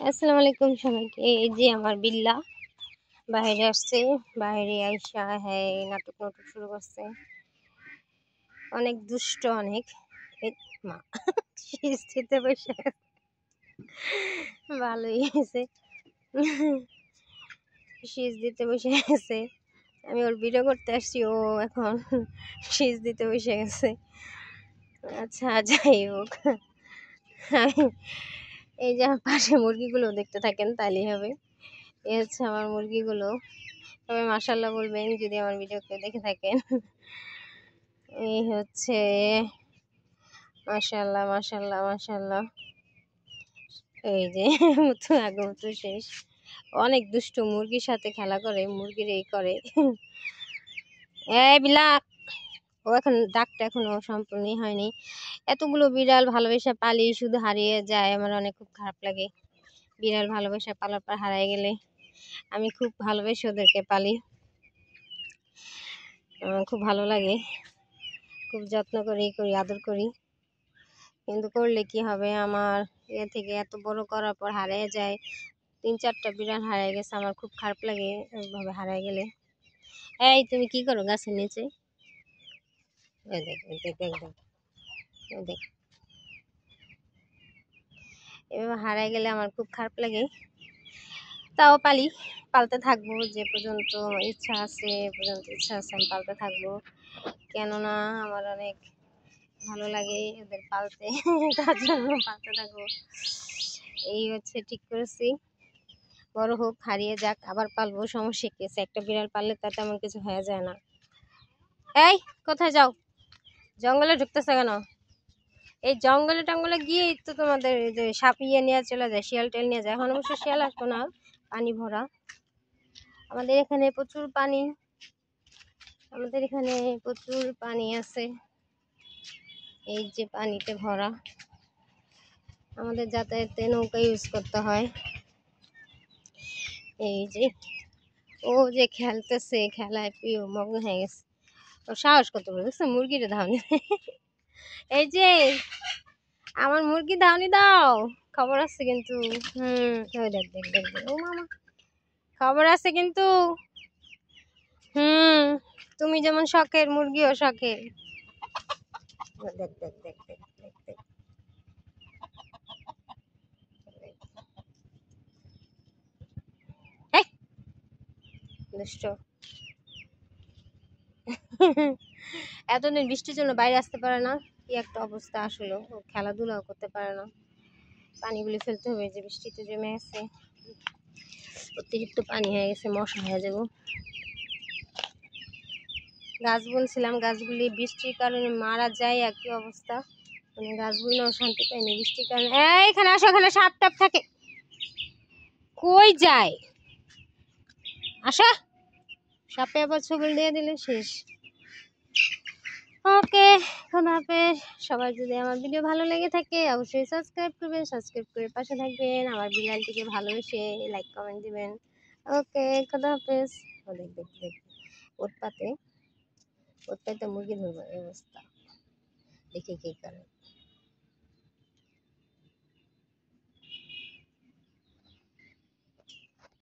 আসসালামু আলাইকুম সবাইকে। এই যে আমার বিল্লা বাইরে আসছে। বাইরে আইসা হ্যাঁ নাটক নাটক শুরু করছে। অনেক দুষ্ট অনেক। এই মা স্থিতে বসে ভালোই হয়েছে। শীষ দিতে বসে গেছে। আমি ওর ভিডিও করতে আসছি, ও এখন শীষ দিতে বসে গেছে। আচ্ছা যাই হোক, এই যে আমার পাশে মুরগিগুলো দেখতে থাকেন তাইলেই হবে। এই হচ্ছে আমার মুরগিগুলো। সবাই মাশাআল্লাহ বলবেন যদি আমার ভিডিও কেউ দেখে থাকেন। এই হচ্ছে মাশাআল্লাহ মাশাআল্লাহ মাশাআল্লাহ। এই যে মুতু আগে মুতু শেষ। অনেক দুষ্ট, মুরগির সাথে খেলা করে, মুরগির এই করে। এই বিলা, ও এখন ডাকটা এখনো সম্পূর্ণই হয়নি। এতগুলো বিড়াল ভালোবেসে পালি, শুধু হারিয়ে যায়, আমার অনেক খুব খারাপ লাগে। বিড়াল ভালোবাসা পালার পর হারায় গেলে। আমি খুব ভালোবেসে ওদেরকে পালি, খুব ভালো লাগে, খুব যত্ন করি আদর করি। কিন্তু করলে কি হবে, আমার ইয়ে থেকে এত বড় করার পর হারিয়ে যায়। 3-4টা বিড়াল হারিয়ে গেছে, আমার খুব খারাপ লাগে এইভাবে হারিয়ে গেলে। এই তুমি কি করো গাছের নিচে? ওই দেখ ওই দেখ দেখ দেখ ওই দেখ, এভাবে হারিয়ে গেলে আমার খুব খারাপ লাগে। তাও পালতে থাকবো, যে পর্যন্ত ইচ্ছা আছে আমি পালতে থাকবো। কেননা আমার অনেক ভালো লাগে ওদের পালতে, তার জন্য পালতে থাকবো। এই হচ্ছে ঠিক করেছি, বড় হোক হারিয়ে যাক আবার পালবো, সমস্যা কি আছে? একটা বিড়াল পাললে তার তেমন কিছু হয়ে যায় না। এই কোথায় যাও? জঙ্গলে ঢুকতেছে কেন? এই জঙ্গলে টঙ্গলে গিয়েই তো তোমাদের যে সাপ ইয়ে নিয়ে চলে যায়, শিয়াল টেল নিয়ে যায়। এখন অবশ্য শিয়াল আসবো না, পানি ভরা আমাদের এখানে, প্রচুর পানি। আমাদের এখানে প্রচুর পানি আছে, এই যে পানিতে ভরা। আমাদের যাতায়াতে নৌকা ইউজ করতে হয়। এই যে ও যে খেলতেছে, খেলায় প্রিয় মগ্ন হয়ে গেছে। ও সাহস কত বড় দেখছো, মুরগিটা ধাওনি। এই যে আমার মুরগি ধাওনি দাও, খবর আছে কিন্তু। ওই দেখ দেখ দেখ দেখ, ও মামা খবর আছে কিন্তু। তুমি যেমন শখের, মুরগিও শখের। দেখ দেখ দেখ দেখ দেখ দেখ, এই দুষ্ট। এতদিন বৃষ্টির জন্য বাইরে আসতে পারে না, কি একটা অবস্থা। আসলে ও খেলাধুলাও করতে পারে না, পানিগুলি ফেলতে হবে, যে বৃষ্টিতে জমে গেছে, অতিরিক্ত পানি হয়ে গেছে, মশা হয়ে যাব। গাছ বলছিলাম, গাছগুলি বৃষ্টির কারণে মারা যায়, একই অবস্থা। মানে গাছগুলিও শান্তি পায়নি বৃষ্টির কারণে। এখানে আসো, এখানে সাপ টাপ থাকে। কই যায় আসা, সাপে আবার ছবল দিয়ে দিলে শেষ। ওকে, খোদা হাফেজ। সবার যদি আমার ভিডিও ভালো লেগে থাকে অবশ্যই সাবস্ক্রাইব করবেন, সাবস্ক্রাইব করে পাশে থাকবেন। আমার বিড়ালটিকে ভালোবেসে লাইক কমেন্ট দিবেন। ওকে, খোদা হাফেজ। ও দেখ দেখ দেখ, উৎপাতে মুরগি ধরবো এই অবস্থা, দেখে কি করে।